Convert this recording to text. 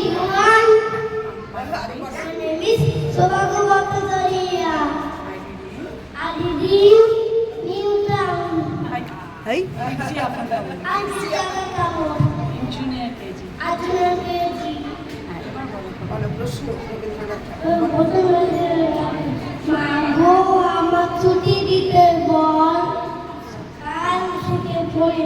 everyone. My name is Sobhagavata Zariya. I live in Newtown. Hey? I'm Sijakamu. In junior KG. I'm junior KG. মাগো আমার ছুটি দিতে বল কাল থেকে পড়ে